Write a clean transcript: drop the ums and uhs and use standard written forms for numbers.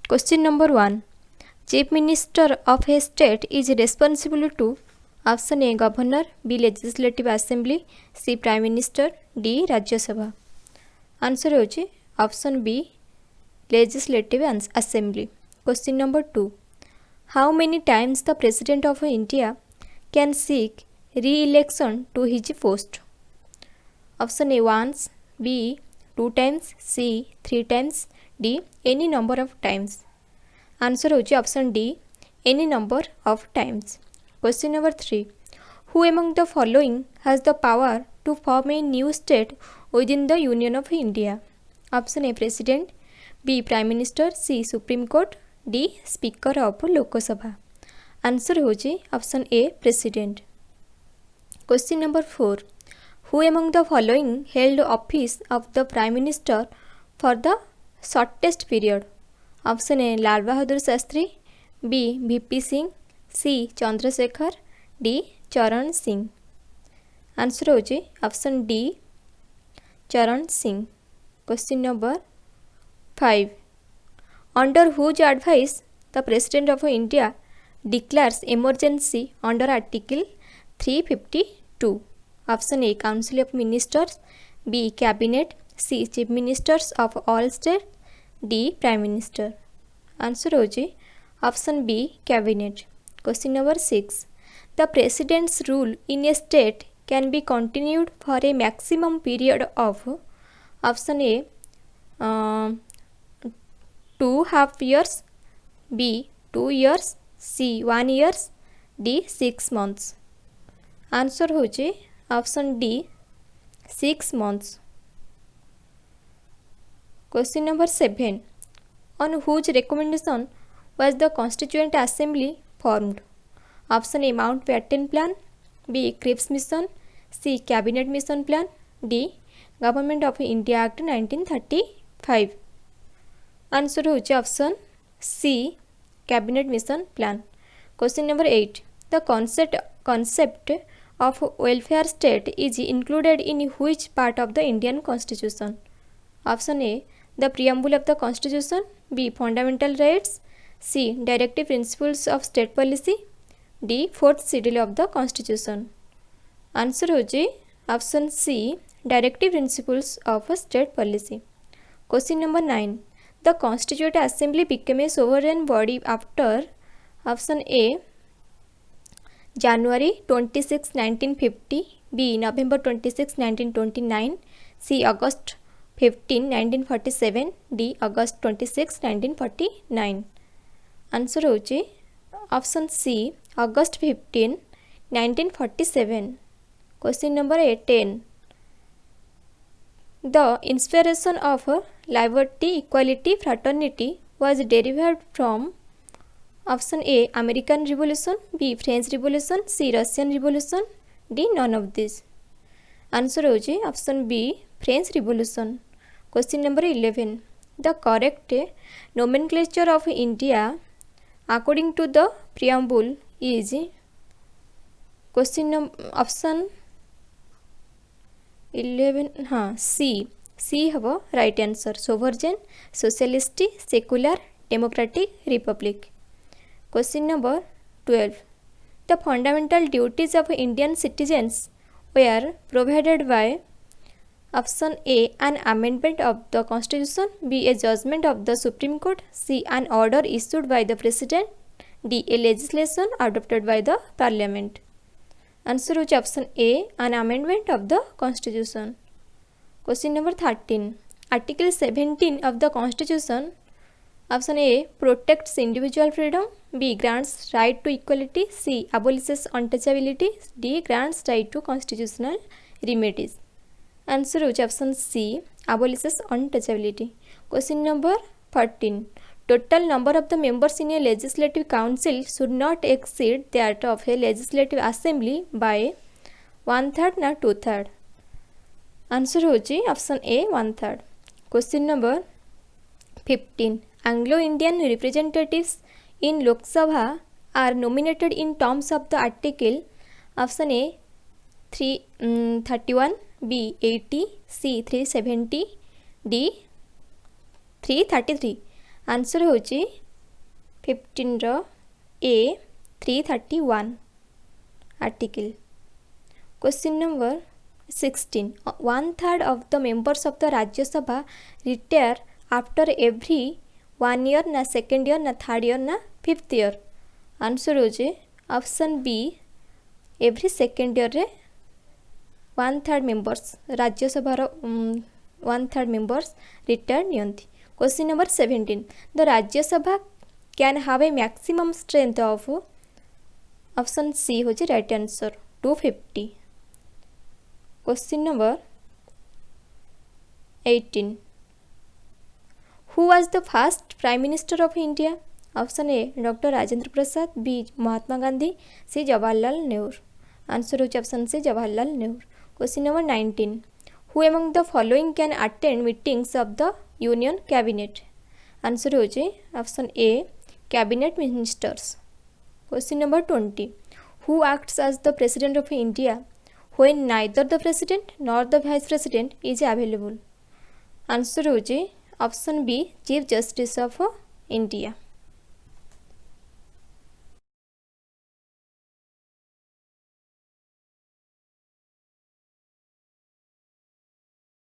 Question number 1. Chief Minister of a state is responsible to option A Governor, B Legislative Assembly, C Prime Minister, D Rajya Sabha. Answer होची option B Legislative Assembly. Question number 2. How many times the President of India can seek re-election to his post? Option A once, B 2 times, C 3 times, D any number of times. Answer होची option D any number of times. Question number 3. Who among the following has the power to form a new state within the Union of India? Option A President, B Prime Minister, C Supreme Court, D Speaker of Lok Sabha. Answer होची option A President. Question number 4. Who among the following held office of the Prime Minister for the shortest period? Option A Lal Bahadur Shastri, B VP Singh, C Chandrasekhar, D Charan Singh. Answer होची option D Charan Singh. Question number 5. Under whose advice the President of India declares emergency under Article 352? Option A Council of Ministers, B Cabinet, C Chief Ministers of all states, D Prime Minister. Answer होची option B Cabinet. Question number 6. The President's rule in a state can be continued for a maximum period of option A 2.5 years, B 2 years, C 1 year, D 6 months. Answer होची option D 6 months. Question number 7. On whose recommendation was the Constituent Assembly formed? Option A Mountbatten Plan, B Cripps Mission, C Cabinet Mission Plan, D Government of India Act 1935. Answer होची option C Cabinet Mission Plan. Question number 8. The concept of welfare state is included in which part of the Indian Constitution? Option A the preamble of the Constitution, B fundamental rights, C directive principles of state policy, D fourth schedule of the Constitution. Answer होची option C directive principles of state policy. Question number 9. The Constituent Assembly became a sovereign body after option A January 26, 1950, B November 26, 1929, C August 15, 1947, D August 26, 1949. Answer होची option C August 15, 1947. Question number 10. The inspiration of liberty, equality, fraternity was derived from option A American Revolution, B French Revolution, C Russian Revolution, D none of these. Answer होची option B French Revolution. Question number 11. The correct nomenclature of India according to the preamble is option 11 C हबो right answer sovereign, socialist, secular, democratic, republic. Question number 12. The fundamental duties of Indian citizens were provided by option A an amendment of the Constitution, B a judgment of the Supreme Court, C an order issued by the President, D a legislation adopted by the Parliament. Answer is option A an amendment of the Constitution. Question number 13. Article 17 of the Constitution, option A protects individual freedom, B grants right to equality, C abolishes untouchability, D grants right to constitutional remedies. Answer is option C abolishes untouchability. Question number 14. Total number of the members in a legislative council should not exceed that of a legislative assembly by 1/3 ना 2/3. Answer होची option A 1/3. Question number 15. Anglo-Indian representatives in Lok Sabha are nominated in terms of the article option A 331, B 80, C 370, D 333. Answer होची 15 रो ए 331 article. Question number 16 1/3 of the members of the Rajya Sabha retire after every 1 year ना second year ना third year ना fifth year. Answer होचे option B every second year रे 1/3 members राज्यसभार 1/3 members retire नियंती। Question number 17 the Rajya Sabha can have a maximum strength of option C होचे right answer 250। Question number 18 who was the first prime minister of India. Option A doctor Rajendra Prasad, B Mahatma Gandhi, C Jawaharlal Nehru. Answer होचे option C Jawaharlal Nehru. Question number 19 who among the following can attend meetings of the union cabinet. Answer होचे option A cabinet ministers. Question number 20 who acts as the president of India when neither the president nor the vice president is available। Answer होचे option B chief justice of India.